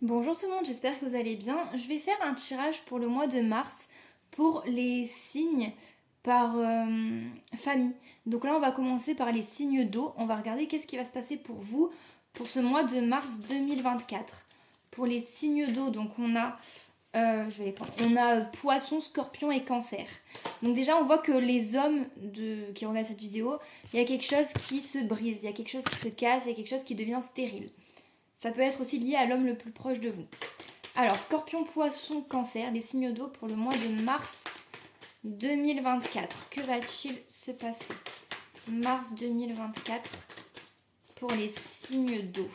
Bonjour tout le monde, j'espère que vous allez bien. Je vais faire un tirage pour le mois de mars pour les signes par famille. Donc là, on va commencer par les signes d'eau. On va regarder qu'est-ce qui va se passer pour vous pour ce mois de mars 2024. Pour les signes d'eau, donc on a, je vais les prendre. On a poisson, scorpion et cancer. Donc déjà, on voit que les hommes qui regardent cette vidéo, il y a quelque chose qui se brise, il y a quelque chose qui se casse, il y a quelque chose qui devient stérile. Ça peut être aussi lié à l'homme le plus proche de vous. Alors, scorpion, poisson, cancer, les signes d'eau pour le mois de mars 2024. Que va-t-il se passer? Mars 2024 pour les signes d'eau.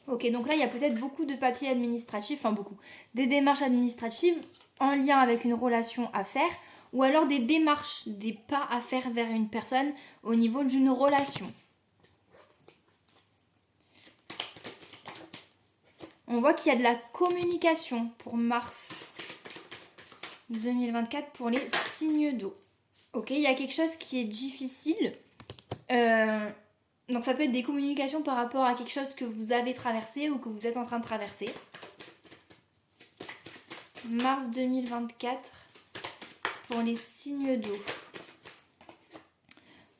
Ok, donc là, il y a peut-être beaucoup de papiers administratifs, enfin beaucoup, des démarches administratives en lien avec une relation à faire, ou alors des démarches, des pas à faire vers une personne au niveau d'une relation. On voit qu'il y a de la communication pour mars 2024 pour les signes d'eau. Ok, il y a quelque chose qui est difficile. Donc ça peut être des communications par rapport à quelque chose que vous avez traversé ou que vous êtes en train de traverser. Mars 2024 pour les signes d'eau.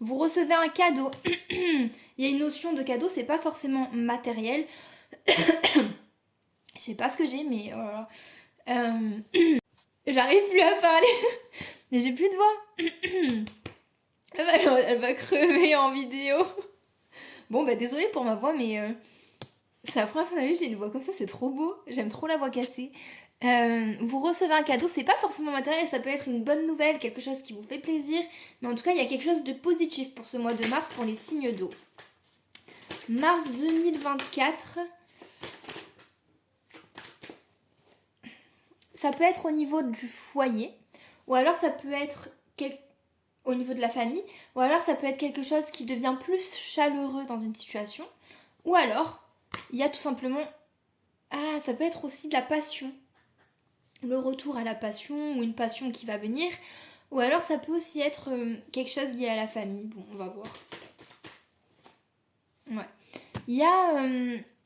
Vous recevez un cadeau. Il y a une notion de cadeau, c'est pas forcément matériel. Je sais pas ce que j'ai, mais voilà. J'arrive plus à parler. J'ai plus de voix. Elle va crever en vidéo. Bon, bah désolée pour ma voix, mais c'est la première fois que j'ai une voix comme ça, c'est trop beau. J'aime trop la voix cassée. Vous recevez un cadeau, c'est pas forcément matériel, ça peut être une bonne nouvelle, quelque chose qui vous fait plaisir. Mais en tout cas, il y a quelque chose de positif pour ce mois de mars pour les signes d'eau. Mars 2024. Ça peut être au niveau du foyer, ou alors ça peut être au niveau de la famille, ou alors ça peut être quelque chose qui devient plus chaleureux dans une situation, ou alors il y a tout simplement... Ah, ça peut être aussi de la passion, le retour à la passion, ou une passion qui va venir, ou alors ça peut aussi être quelque chose lié à la famille. Bon, on va voir. Ouais. Il y a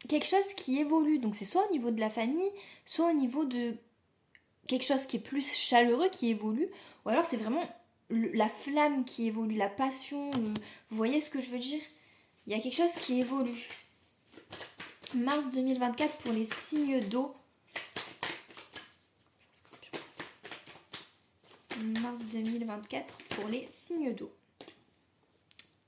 quelque chose qui évolue, donc c'est soit au niveau de la famille, soit au niveau de quelque chose qui est plus chaleureux qui évolue, ou alors c'est vraiment la flamme qui évolue, la passion, vous voyez ce que je veux dire? Il y a quelque chose qui évolue. Mars 2024 pour les signes d'eau. Mars 2024 pour les signes d'eau.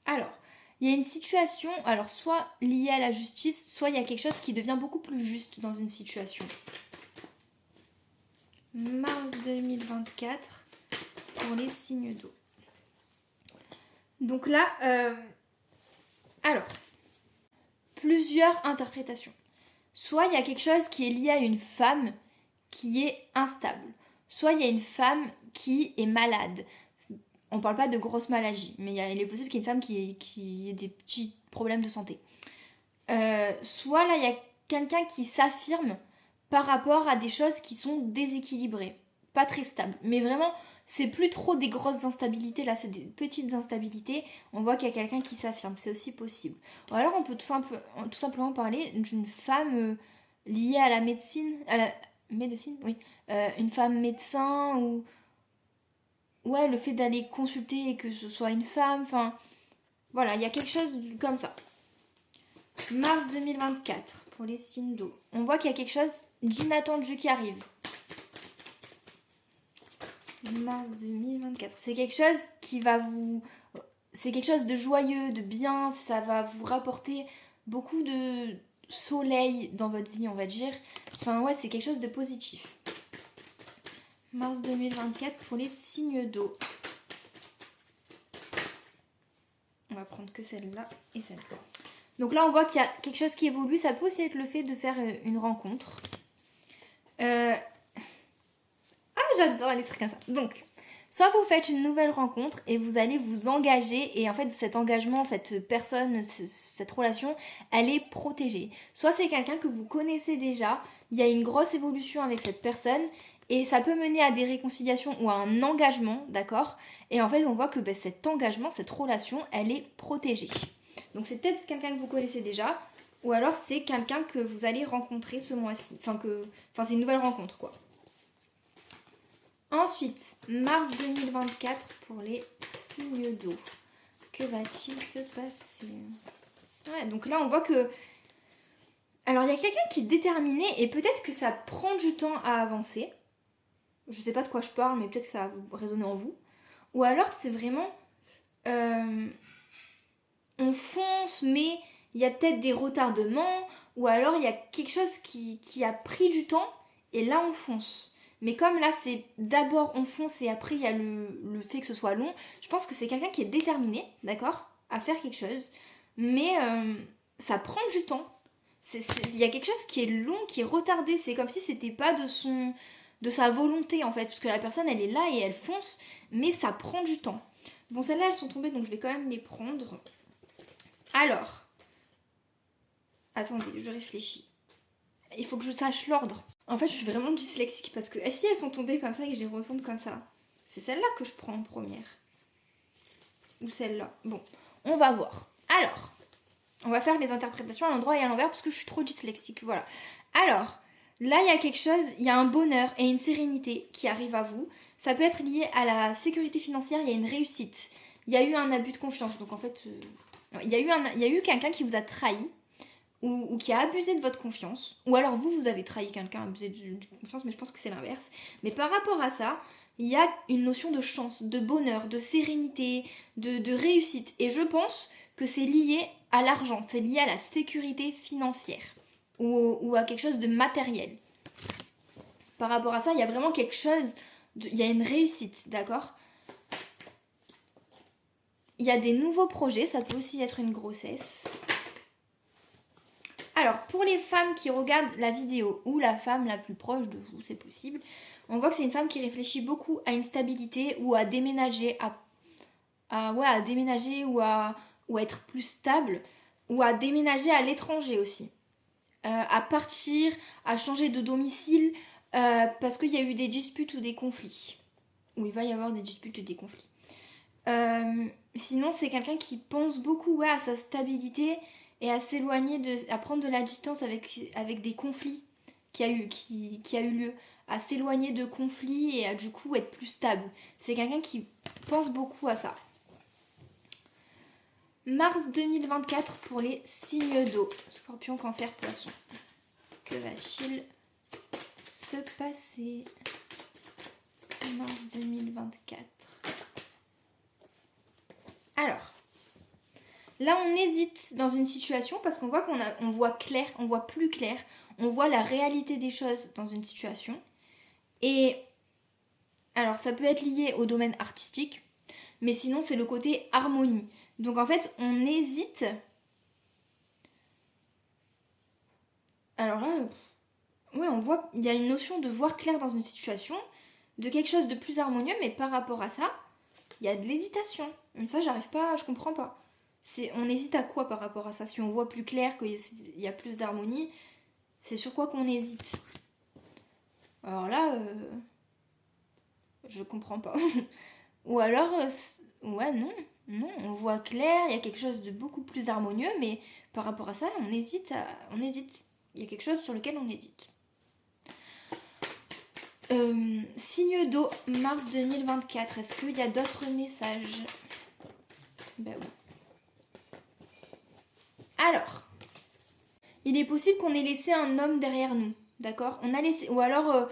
Alors, il y a une situation, alors soit liée à la justice, soit il y a quelque chose qui devient beaucoup plus juste dans une situation. Mars 2024 pour les signes d'eau. Donc là, alors, plusieurs interprétations. Soit il y a quelque chose qui est lié à une femme qui est instable. Soit il y a une femme qui est malade. On ne parle pas de grosses maladies, mais il est possible qu'il y ait une femme qui ait des petits problèmes de santé. Soit là, il y a quelqu'un qui s'affirme par rapport à des choses qui sont déséquilibrées, pas très stables. Mais vraiment, c'est plus trop des grosses instabilités, là, c'est des petites instabilités. On voit qu'il y a quelqu'un qui s'affirme, c'est aussi possible. Ou alors, on peut tout simplement parler d'une femme liée à la médecine, à la médecine, oui, une femme médecin ou ouais, le fait d'aller consulter et que ce soit une femme, enfin, voilà, il y a quelque chose comme ça. Mars 2024 pour les signes d'eau. On voit qu'il y a quelque chose d'inattendu qui arrive. Mars 2024. C'est quelque chose qui va vous... C'est quelque chose de joyeux, de bien. Ça va vous rapporter beaucoup de soleil dans votre vie, on va dire. Enfin, ouais, c'est quelque chose de positif. Mars 2024 pour les signes d'eau. On va prendre que celle-là et celle-là. Donc là, on voit qu'il y a quelque chose qui évolue. Ça peut aussi être le fait de faire une rencontre. Ah, j'adore les trucs comme ça. Donc, soit vous faites une nouvelle rencontre et vous allez vous engager. Et en fait, cet engagement, cette personne, cette relation, elle est protégée. Soit c'est quelqu'un que vous connaissez déjà. Il y a une grosse évolution avec cette personne. Et ça peut mener à des réconciliations ou à un engagement, d'accord? Et en fait, on voit que cet engagement, cette relation, elle est protégée. Donc c'est peut-être quelqu'un que vous connaissez déjà, Ou alors c'est quelqu'un que vous allez rencontrer ce mois-ci. Enfin, c'est une nouvelle rencontre, quoi. Ensuite, mars 2024 pour les signes d'eau. Que va-t-il se passer? Ouais, donc là, on voit que... Alors, il y a quelqu'un qui est déterminé et peut-être que ça prend du temps à avancer. Je sais pas de quoi je parle, mais peut-être que ça va vous résonner en vous. Ou alors, c'est vraiment... on fonce, mais il y a peut-être des retardements. Ou alors, il y a quelque chose qui a pris du temps et là, on fonce. Mais comme là, c'est d'abord on fonce et après, il y a le fait que ce soit long, je pense que c'est quelqu'un qui est déterminé, d'accord, à faire quelque chose. Mais ça prend du temps. Il y a quelque chose qui est long, qui est retardé. C'est comme si c'était pas de sa volonté, en fait. Parce que la personne, elle est là et elle fonce, mais ça prend du temps. Bon, celles-là, elles sont tombées, donc je vais quand même les prendre. Alors. Attendez, je réfléchis. Il faut que je sache l'ordre. En fait, je suis vraiment dyslexique parce que si elles sont tombées comme ça et que je les retourne comme ça, c'est celle-là que je prends en première. Ou celle-là. Bon, on va voir. Alors, on va faire les interprétations à l'endroit et à l'envers parce que je suis trop dyslexique. Voilà. Alors, là, il y a quelque chose, il y a un bonheur et une sérénité qui arrivent à vous. Ça peut être lié à la sécurité financière, il y a une réussite. Il y a eu un abus de confiance. Donc en fait, il y a eu quelqu'un qui vous a trahi. Ou qui a abusé de votre confiance, ou alors vous avez trahi quelqu'un, abusé de confiance, mais je pense que c'est l'inverse. Mais par rapport à ça, il y a une notion de chance, de bonheur, de sérénité, de réussite. Et je pense que c'est lié à l'argent, c'est lié à la sécurité financière, ou à quelque chose de matériel. Par rapport à ça, il y a vraiment quelque chose, il y a une réussite, d'accord ? Il y a des nouveaux projets, ça peut aussi être une grossesse. Alors, pour les femmes qui regardent la vidéo ou la femme la plus proche de vous, c'est possible, on voit que c'est une femme qui réfléchit beaucoup à une stabilité ou à déménager, à déménager ou à être plus stable, ou à déménager à l'étranger aussi. À partir, à changer de domicile, parce qu'il y a eu des disputes ou des conflits. Ou il va y avoir des disputes ou des conflits. Sinon, c'est quelqu'un qui pense beaucoup à sa stabilité et à s'éloigner, à prendre de la distance avec des conflits qui a eu lieu, à s'éloigner de conflits et à du coup être plus stable. C'est quelqu'un qui pense beaucoup à ça. Mars 2024 pour les signes d'eau. Scorpion, Cancer, Poisson. Que va-t-il se passer? Mars 2024. Alors, là on hésite dans une situation parce qu'on voit on voit clair, on voit plus clair, on voit la réalité des choses dans une situation. Et alors ça peut être lié au domaine artistique, mais sinon c'est le côté harmonie. Donc en fait on hésite. Alors là, ouais, on voit, il y a une notion de voir clair dans une situation, de quelque chose de plus harmonieux, mais par rapport à ça, il y a de l'hésitation. Mais ça j'arrive pas, je comprends pas. On hésite à quoi par rapport à ça? Si on voit plus clair, qu'il y a plus d'harmonie, c'est sur quoi qu'on hésite? Alors là, je comprends pas. Ou alors, ouais, non, on voit clair, il y a quelque chose de beaucoup plus harmonieux, mais par rapport à ça, on hésite. Il y a quelque chose sur lequel on hésite. Signe d'eau, mars 2024. Est-ce qu'il y a d'autres messages? Ben oui. Alors, il est possible qu'on ait laissé un homme derrière nous, d'accord? On a laissé, ou alors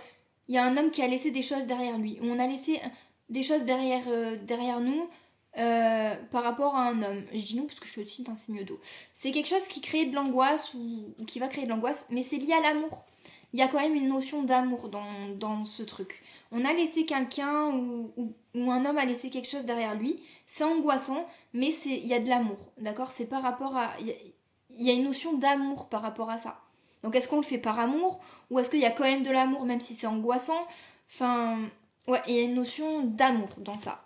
il y a un homme qui a laissé des choses derrière lui. On a laissé des choses derrière nous par rapport à un homme. Je dis nous parce que je suis aussi d'un signe d'eau. C'est quelque chose qui crée de l'angoisse ou qui va créer de l'angoisse, mais c'est lié à l'amour. Il y a quand même une notion d'amour dans ce truc. On a laissé quelqu'un ou un homme a laissé quelque chose derrière lui. C'est angoissant, mais il y a de l'amour, d'accord? C'est par rapport à... Il y a une notion d'amour par rapport à ça. Donc est-ce qu'on le fait par amour ou est-ce qu'il y a quand même de l'amour même si c'est angoissant? Enfin, ouais, il y a une notion d'amour dans ça.